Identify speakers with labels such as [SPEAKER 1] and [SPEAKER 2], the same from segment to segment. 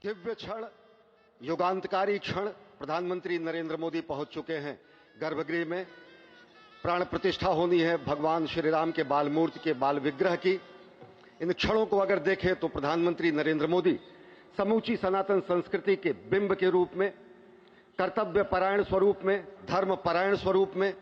[SPEAKER 1] दिव्य क्षण, युगांतकारी क्षण प्रधानमंत्री नरेंद्र मोदी पहुंच चुके हैं गर्भगृह में। प्राण प्रतिष्ठा होनी है भगवान श्री राम के बाल मूर्ति के बाल विग्रह की। इन क्षणों को अगर देखें तो प्रधानमंत्री नरेंद्र मोदी समूची सनातन संस्कृति के बिंब के रूप में, कर्तव्य परायण स्वरूप में, धर्म परायण स्वरूप में,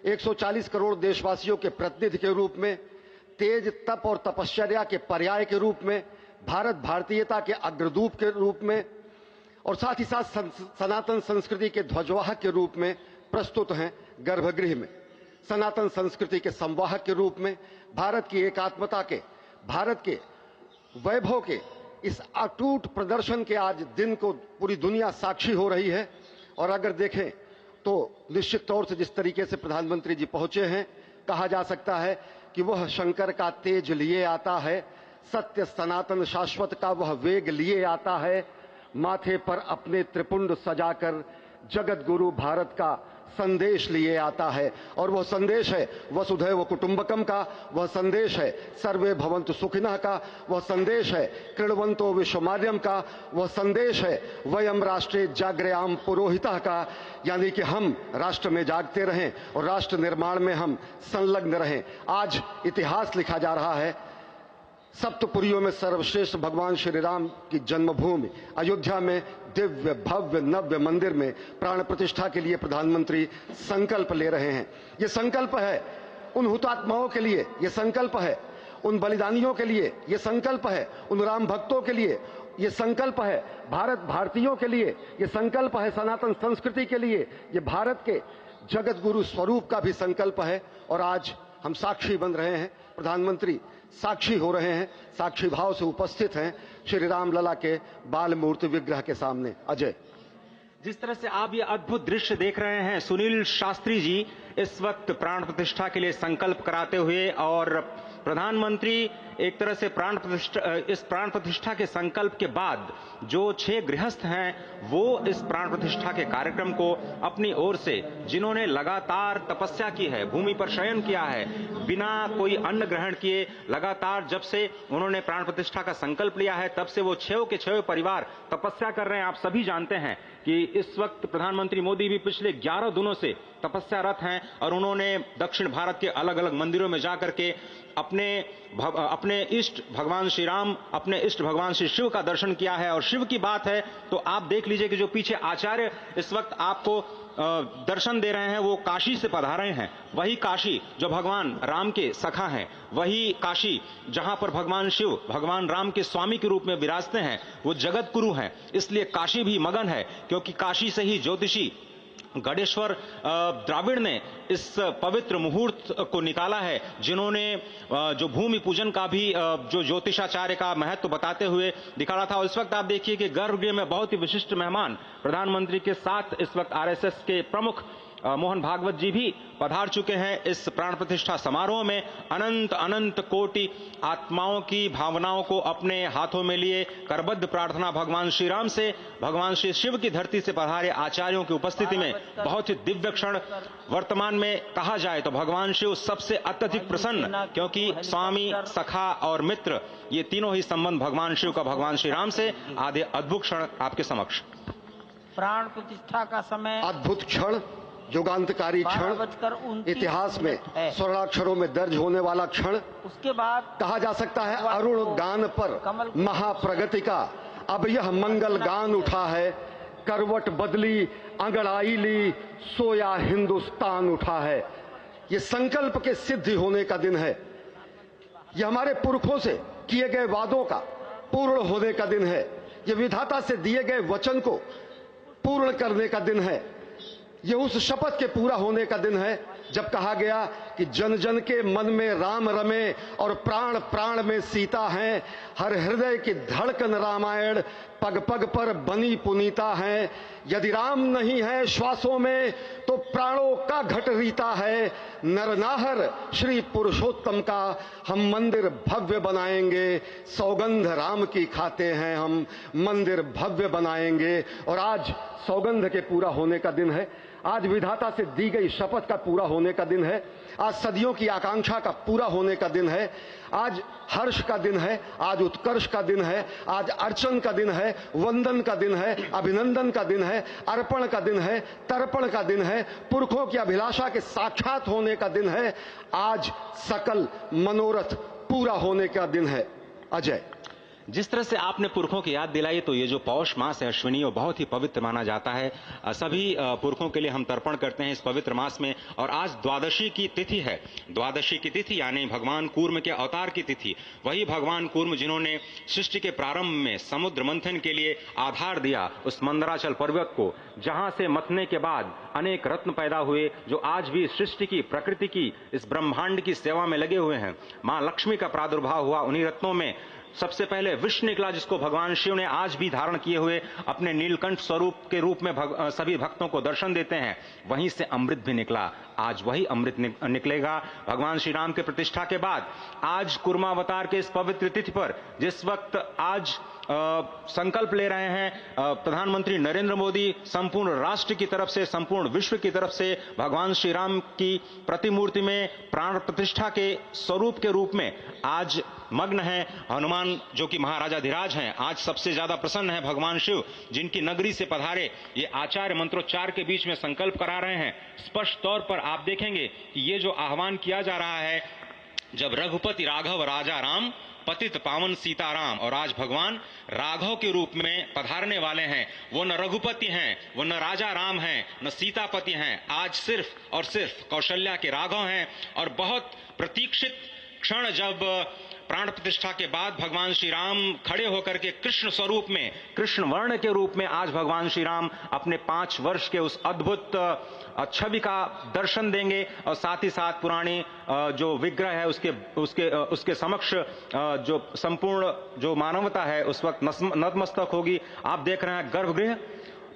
[SPEAKER 1] 140 करोड़ देशवासियों के प्रतिनिधि के रूप में, तेज तप और तपश्चर्या के पर्याय के रूप में, भारत भारतीयता के अग्रदूत के रूप में और साथ ही साथ सनातन संस्कृति के ध्वजवाहक के रूप में प्रस्तुत हैं गर्भगृह में। सनातन संस्कृति के संवाहक के रूप में, भारत की एकात्मता के, भारत के वैभव के इस अटूट प्रदर्शन के आज दिन को पूरी दुनिया साक्षी हो रही है। और अगर देखें तो निश्चित तौर से जिस तरीके से प्रधानमंत्री जी पहुंचे हैं, कहा जा सकता है कि वह शंकर का तेज लिए आता है, सत्य सनातन शाश्वत का वह वेग लिए आता है, माथे पर अपने त्रिपुंड सजाकर जगत गुरु भारत का संदेश लिए आता है। और वह संदेश है वसुधैव कुटुंबकम का, वह संदेश है सर्वे भवन्तु सुखिनः का, वह संदेश है कृण्वन्तो विश्वमार्यम का, वह संदेश है वयम राष्ट्रे जाग्रयाम पुरोहितः का, यानी कि हम राष्ट्र में जागते रहें और राष्ट्र निर्माण में हम संलग्न रहें। आज इतिहास लिखा जा रहा है। सप्तपुरियों में सर्वश्रेष्ठ भगवान श्री राम की जन्मभूमि अयोध्या में दिव्य भव्य नव्य मंदिर में प्राण प्रतिष्ठा के लिए प्रधानमंत्री संकल्प ले रहे हैं। ये संकल्प है उन हुतात्माओं के लिए, ये संकल्प है उन बलिदानियों के लिए, ये संकल्प है उन राम भक्तों के लिए, ये संकल्प है भारत भारतीयों के लिए, ये संकल्प है सनातन संस्कृति के लिए, ये भारत के जगत गुरु स्वरूप का भी संकल्प है। और आज हम साक्षी बन रहे हैं, प्रधानमंत्री साक्षी हो रहे हैं, साक्षी भाव से उपस्थित हैं श्री राम लला के बाल मूर्ति विग्रह के सामने। अजय,
[SPEAKER 2] जिस तरह से आप ये अद्भुत दृश्य देख रहे हैं, सुनील शास्त्री जी इस वक्त प्राण प्रतिष्ठा के लिए संकल्प कराते हुए, और प्रधानमंत्री एक तरह से इस प्राण प्रतिष्ठा के संकल्प के बाद जो 6 गृहस्थ हैं वो इस प्राण प्रतिष्ठा के कार्यक्रम को अपनी ओर से, जिन्होंने लगातार तपस्या की है, भूमि पर शयन किया है, बिना कोई अन्न ग्रहण किए लगातार जब से उन्होंने प्राण प्रतिष्ठा का संकल्प लिया है तब से वो 6 के 6 परिवार तपस्या कर रहे हैं। आप सभी जानते हैं कि इस वक्त प्रधानमंत्री मोदी भी पिछले 11 दिनों से तपस्यारत हैं और उन्होंने दक्षिण भारत के अलग अलग मंदिरों में जाकर के अपने इष्ट भगवान श्री राम, अपने इष्ट भगवान श्री शिव का दर्शन किया है। और शिव की बात है तो आप देख लीजिए कि जो पीछे आचार्य इस वक्त आपको दर्शन दे रहे हैं वो काशी से पधारे हैं। वही काशी जो भगवान राम के सखा हैं, वही काशी जहां पर भगवान शिव भगवान राम के स्वामी के रूप में विराजते हैं, वो जगत गुरु हैं। इसलिए काशी भी मगन है, क्योंकि काशी से ही ज्योतिषी गणेश्वर द्राविड़ ने इस पवित्र मुहूर्त को निकाला है, जिन्होंने जो भूमि पूजन का भी जो ज्योतिषाचार्य का महत्व बताते हुए दिखाया था। और इस वक्त आप देखिए कि गर्भगृह में बहुत ही विशिष्ट मेहमान प्रधानमंत्री के साथ इस वक्त आरएसएस के प्रमुख मोहन भागवत जी भी पधार चुके हैं। इस प्राण प्रतिष्ठा समारोह में अनंत अनंत कोटि आत्माओं की भावनाओं को अपने हाथों में लिए करबद्ध प्रार्थना भगवान श्री राम से, भगवान श्री शिव की धरती से पधारे आचार्यों की उपस्थिति में बहुत ही दिव्य क्षण। वर्तमान में कहा जाए तो भगवान शिव सबसे अत्यधिक प्रसन्न, क्योंकि स्वामी, सखा और मित्र ये तीनों ही संबंध भगवान शिव का भगवान श्री राम से। आधे अद्भुत क्षण आपके समक्ष।
[SPEAKER 3] प्राण प्रतिष्ठा का समय,
[SPEAKER 1] अद्भुत क्षण, युगांतकारी क्षण, इतिहास में स्वर्णाक्षरों में दर्ज होने वाला क्षण।
[SPEAKER 3] उसके बाद
[SPEAKER 1] कहा जा सकता है अरुण गान पर महाप्रगति का अब यह मंगल गान उठा है, करवट बदली अंगड़ाई ली सोया हिंदुस्तान उठा है। ये संकल्प के सिद्धि होने का दिन है, यह हमारे पुरखों से किए गए वादों का पूर्ण होने का दिन है, यह विधाता से दिए गए वचन को पूर्ण करने का दिन है, यह उस शपथ के पूरा होने का दिन है जब कहा गया कि जन जन के मन में राम रमे और प्राण प्राण में सीता हैं, हर हृदय की धड़कन रामायण पग पग पर बनी पुनीता है। यदि राम नहीं है श्वासों में तो प्राणों का घट रीता है, नरनाहर श्री पुरुषोत्तम का हम मंदिर भव्य बनाएंगे, सौगंध राम की खाते हैं हम मंदिर भव्य बनाएंगे। और आज सौगंध के पूरा होने का दिन है, आज विधाता से दी गई शपथ का पूरा होने का दिन है, आज सदियों की आकांक्षा का पूरा होने का दिन है। आज हर्ष का दिन है, आज उत्कर्ष का दिन है, आज अर्चन का दिन है, वंदन का दिन है, अभिनंदन का दिन है, अर्पण का दिन है, तर्पण का दिन है, पुरखों की अभिलाषा के साक्षात होने का दिन है। आज सकल मनोरथ पूरा होने का दिन है। अजय,
[SPEAKER 2] जिस तरह से आपने पुरखों की याद दिलाई, तो ये जो पौष मास है अश्विनी, वो बहुत ही पवित्र माना जाता है। सभी पुरखों के लिए हम तर्पण करते हैं इस पवित्र मास में। और आज द्वादशी की तिथि है। द्वादशी की तिथि यानी भगवान कूर्म के अवतार की तिथि। वही भगवान कूर्म जिन्होंने सृष्टि के प्रारंभ में समुद्र मंथन के लिए आधार दिया उस मंदराचल पर्वत को, जहां से मथने के बाद अनेक रत्न पैदा हुए, जो आज भी सृष्टि की, प्रकृति की, इस ब्रह्मांड की सेवा में लगे हुए हैं। मां लक्ष्मी का प्रादुर्भाव हुआ उन्हीं रत्नों में। सबसे पहले विष निकला, जिसको भगवान शिव ने आज भी धारण किए हुए अपने नीलकंठ स्वरूप के रूप में सभी भक्तों को दर्शन देते हैं। वहीं से अमृत भी निकला। आज वही अमृत निकलेगा भगवान श्री राम के प्रतिष्ठा के बाद। आज कुर्मावतार के इस पवित्र तिथि पर, जिस वक्त आज संकल्प ले रहे हैं प्रधानमंत्री नरेंद्र मोदी, संपूर्ण राष्ट्र की तरफ से, संपूर्ण विश्व की तरफ से भगवान श्री राम की प्रतिमूर्ति में प्राण प्रतिष्ठा के स्वरूप के रूप में आज मग्न है। हनुमान जो कि महाराजाधिराज हैं, आज सबसे ज्यादा प्रसन्न है भगवान शिव, जिनकी नगरी से पधारे ये आचार्य मंत्रोच्चार के बीच में संकल्प करा रहे हैं। स्पष्ट तौर पर आप देखेंगे कि ये जो आह्वान किया जा रहा है, जब रघुपति राघव राजा राम, पतित पावन सीताराम, और आज भगवान राघव के रूप में पधारने वाले हैं। वो न रघुपति हैं, वो न राजा राम हैं, न सीतापति हैं। आज सिर्फ और सिर्फ कौशल्या के राघव हैं। और बहुत प्रतीक्षित क्षण, जब प्राण प्रतिष्ठा के बाद भगवान श्री राम खड़े होकर के कृष्ण स्वरूप में, कृष्ण वर्ण के रूप में आज भगवान श्री राम अपने 5 वर्ष के उस अद्भुत छवि का दर्शन देंगे। और साथ ही साथ पुरानी जो विग्रह है उसके समक्ष जो संपूर्ण जो मानवता है उस वक्त नतमस्तक होगी। आप देख रहे हैं गर्भगृह,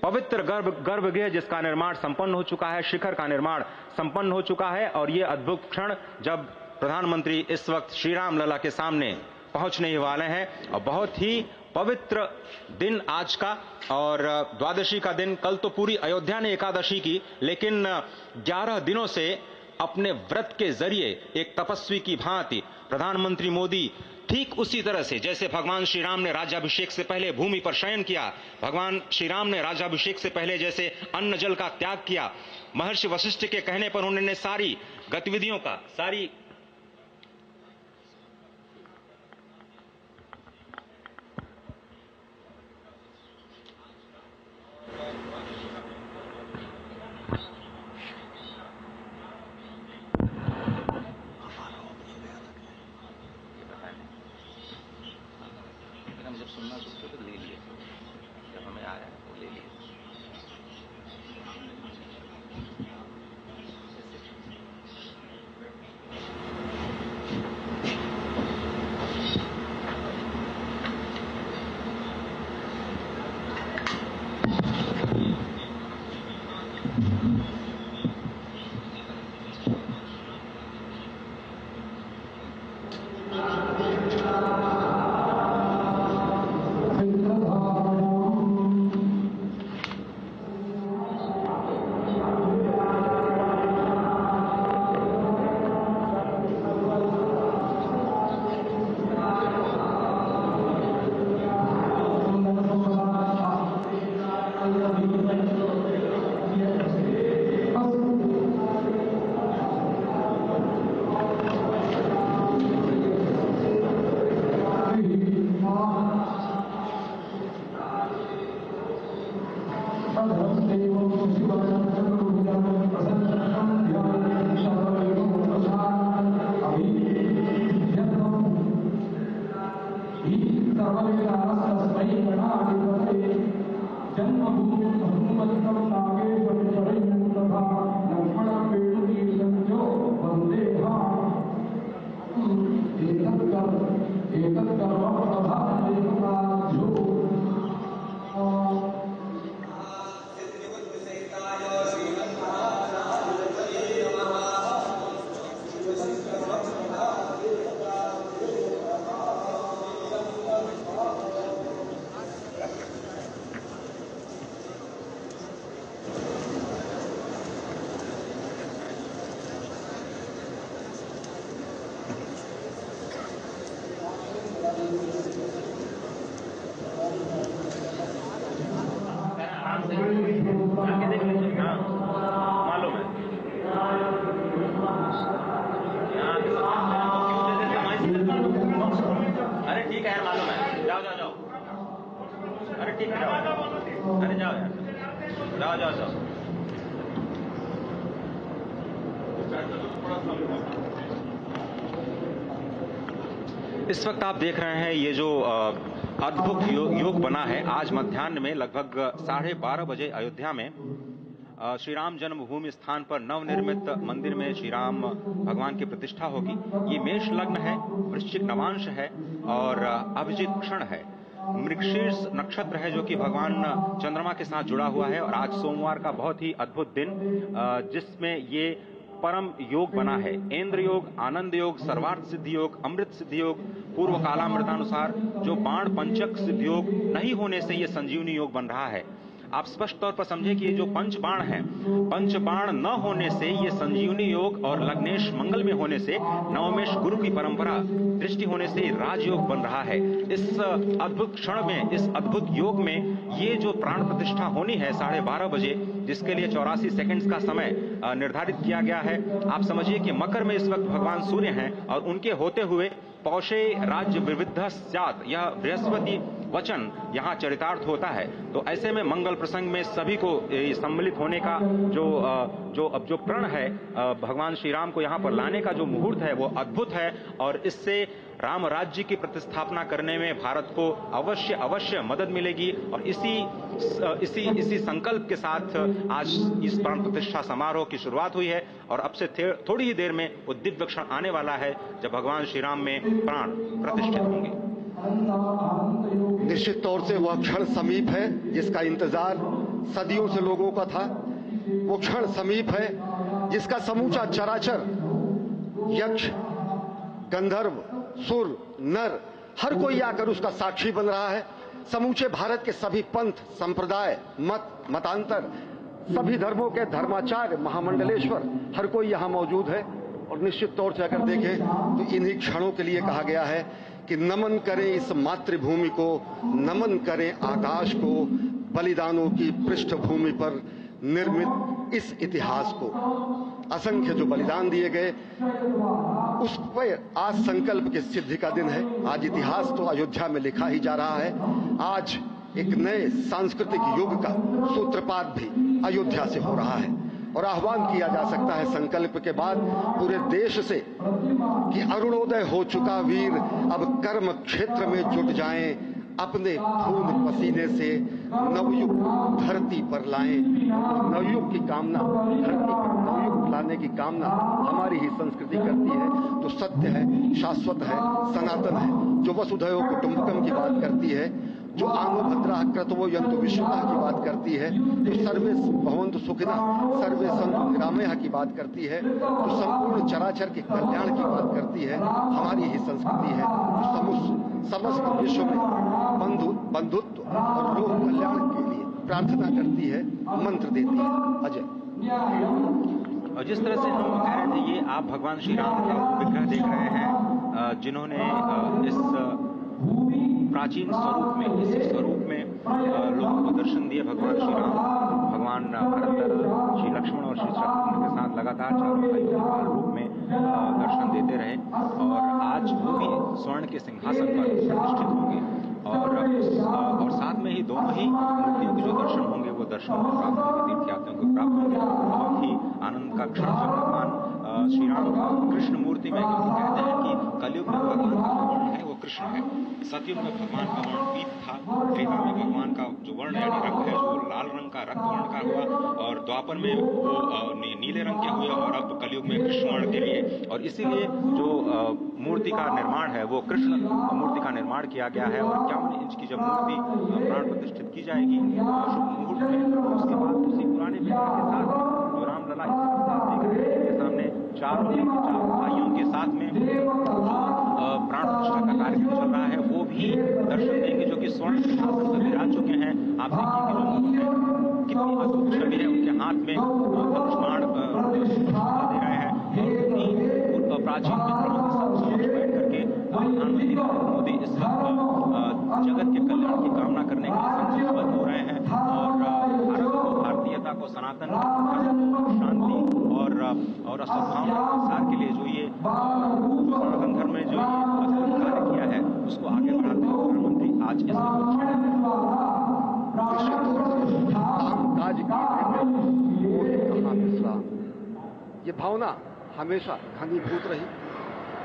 [SPEAKER 2] पवित्र गर्भगृह जिसका निर्माण संपन्न हो चुका है, शिखर का निर्माण संपन्न हो चुका है। और ये अद्भुत क्षण जब प्रधानमंत्री इस वक्त श्री राम लला के सामने पहुंचने ही वाले हैं। और बहुत ही पवित्र दिन आज का, और द्वादशी का दिन। कल तो पूरी अयोध्या ने एकादशी की, लेकिन 11 दिनों से अपने व्रत के जरिए एक तपस्वी की भांति प्रधानमंत्री मोदी ठीक उसी तरह से, जैसे भगवान श्री राम ने राज्याभिषेक से पहले भूमि पर शयन किया, भगवान श्री राम ने राज्याभिषेक से पहले जैसे अन्न जल का त्याग किया, महर्षि वशिष्ठ के कहने पर उन्होंने सारी गतिविधियों का, सारी जब सुनना शुरू तो ले लिए, जब हमें आया तो ले लिए। ठीक है, अरे जाओ यार, जाओ जाओ जाओ। इस वक्त आप देख रहे हैं ये जो अद्भुत योग बना है। आज मध्याह्न में लगभग 12:30 बजे अयोध्या में श्री राम जन्मभूमि स्थान पर नवनिर्मित मंदिर में श्री राम भगवान की प्रतिष्ठा होगी। ये मेष लग्न है, वृश्चिक नवांश है और अभिजित क्षण है। मृगशीर्ष नक्षत्र है जो कि भगवान चंद्रमा के साथ जुड़ा हुआ है। और आज सोमवार का बहुत ही अद्भुत दिन, जिसमें ये परम योग बना है। इंद्र योग, आनंद योग, सर्वार्थ सिद्धि योग, अमृत सिद्धि योग, पूर्व कालामृतानुसार जो बाण पंचक सिद्धि योग नहीं होने से ये संजीवनी योग बन रहा है। आप स्पष्ट तौर पर समझे कि ये जो पंच बाण है, पंच बाण न होने से ये संजीवनी योग और लग्नेश मंगल में होने से, नवमेश गुरु की परंपरा दृष्टि होने से राजयोग बन रहा है। इस अद्भुत क्षण में, इस अद्भुत योग में ये जो प्राण प्रतिष्ठा होनी है 12:30 बजे, जिसके लिए 84 सेकंड्स का समय निर्धारित किया गया है। आप समझिए कि मकर में इस वक्त भगवान सूर्य हैं और उनके होते हुए पौषे राज्य विविध स्यात्, यह बृहस्पति वचन यहाँ चरितार्थ होता है। तो ऐसे में मंगल प्रसंग में सभी को सम्मिलित होने का जो प्रण है, भगवान श्री राम को यहाँ पर लाने का जो मुहूर्त है वो अद्भुत है। और इससे राम राज्य की प्रतिस्थापना करने में भारत को अवश्य मदद मिलेगी। और इसी संकल्प के साथ आज इस प्राण प्रतिष्ठा समारोह की शुरुआत हुई है। और अब से थोड़ी ही देर में वो दिव्य क्षण आने वाला है जब भगवान श्री राम में प्राण प्रतिष्ठित होंगे।
[SPEAKER 1] निश्चित तौर से वह क्षण समीप है जिसका इंतजार सदियों से लोगों का था। वो क्षण समीप है जिसका समूचा चराचर, यक्ष, गंधर्व, सुर, नर, हर कोई आकर उसका साक्षी बन रहा है। समूचे भारत के सभी पंथ, संप्रदाय, मतांतर, सभी धर्मों के धर्माचार्य, महामंडलेश्वर, हर कोई यहाँ मौजूद है। और निश्चित तौर से अगर देखें तो इन्हीं क्षणों के लिए कहा गया है कि नमन करें इस मातृभूमि को, नमन करें आकाश को, बलिदानों की पृष्ठभूमि पर निर्मित इस इतिहास को। असंख्य जो बलिदान दिए गए उस पर आज संकल्प की सिद्धि का दिन है। आज इतिहास तो अयोध्या में लिखा ही जा रहा है। आज एक नए सांस्कृतिक युग का सूत्रपात भी अयोध्या से हो रहा है। और आह्वान किया जा सकता है संकल्प के बाद पूरे देश से कि अरुणोदय हो चुका वीर, अब कर्म क्षेत्र में जुट जाएं, अपने खून पसीने से नवयुग धरती पर लाएं। नवयुग की कामना, धरती पर नवयुग लाने की कामना हमारी ही संस्कृति करती है। जो सत्य है, शाश्वत है, सनातन है, जो वसुधैव कुटुंबकम की बात करती है, जो आनो भद्रा क्रतवो यन्तु विश्वतः की बात करती है, जो सर्वे भवन्तु सुखिनः सर्वे सन्तु निरामयः की बात करती है, जो संपूर्ण चराचर के कल्याण की बात करती है, हमारी ही संस्कृति है। जो समस्त विश्व में बंधुत्व और लोक कल्याण के लिए प्रार्थना करती है, मंत्र देती है। अजय,
[SPEAKER 2] और जिस तरह से हम कह रहे थे, ये आप भगवान श्री राम का विग्रह देख रहे हैं, जिन्होंने इस प्राचीन स्वरूप में, इसी स्वरूप में लोगों को दर्शन दिए। भगवान श्री राम, भगवान भरत, श्री लक्ष्मण और श्री शत्रुघ्न के साथ लगातार चारों भाइयों रूप में दर्शन देते रहे। और आज वो भी स्वर्ण के सिंहासन पर प्रतिष्ठित होंगे। और साथ में ही दोनों ही मूर्तियों के जो दर्शन होंगे वो दर्शन प्राप्त होंगे, तीर्थयात्रियों को प्राप्त होंगे। बहुत ही आनंद का क्षण जब भगवान श्री राम कृष्ण मूर्ति में, क्योंकि कहते हैं कि कलयुग में भगवान का जो वर्ण है वो कृष्ण है। सतयुग में भगवान का वर्ण पीत था, त्रेता में भगवान का जो वर्ण यानी रंग है वो लाल रंग का, रक्त वर्ण का हुआ, और द्वापर में वो नीले रंग के हुए, और अब कलयुग में कृष्ण वर्ण के लिए। और इसीलिए जो मूर्ति का निर्माण है वो कृष्ण मूर्ति का निर्माण किया गया है। और 51 इंच की जब मूर्ति प्राण प्रतिष्ठित की जाएगी शुभ मुहूर्त में, उसके बाद उसी पुराने विग्रह के साथ जो रामलला के सामने चारों भाइयों के साथ में प्राण प्रतिष्ठा का कार्यक्रम चल रहा है, वो भी दर्शन देंगे, जो कि स्वर्ण सिंहासन पर विराज चुके हैं। आप देखिए कि जो मुकुट कितनी अद्भुत छवि है, उनके हाथ में धनुष बाण दे रहे हैं। और प्राचीन विद्रोह के समक्ष बैठ करके प्रधानमंत्री नरेंद्र मोदी इस वक्त जगत के कल्याण की कामना करने के लिए संकल्पबद्ध हो रहे हैं। और भारत को, भारतीयता को, सनातन शांति और सद्भावना के प्रसार के लिए जो ये सनातन धर्म में जो ये अद्भुत कार्य किया है, उसको आगे बढ़ाते हुए प्रधानमंत्री आज इस
[SPEAKER 1] राज की मोह कहाँ विश्राम। ये भावना हमेशा घनीभूत रही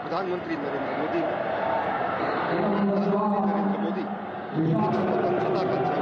[SPEAKER 1] प्रधानमंत्री नरेंद्र मोदी ने। प्रधानमंत्री नरेंद्र मोदी स्वतंत्रता का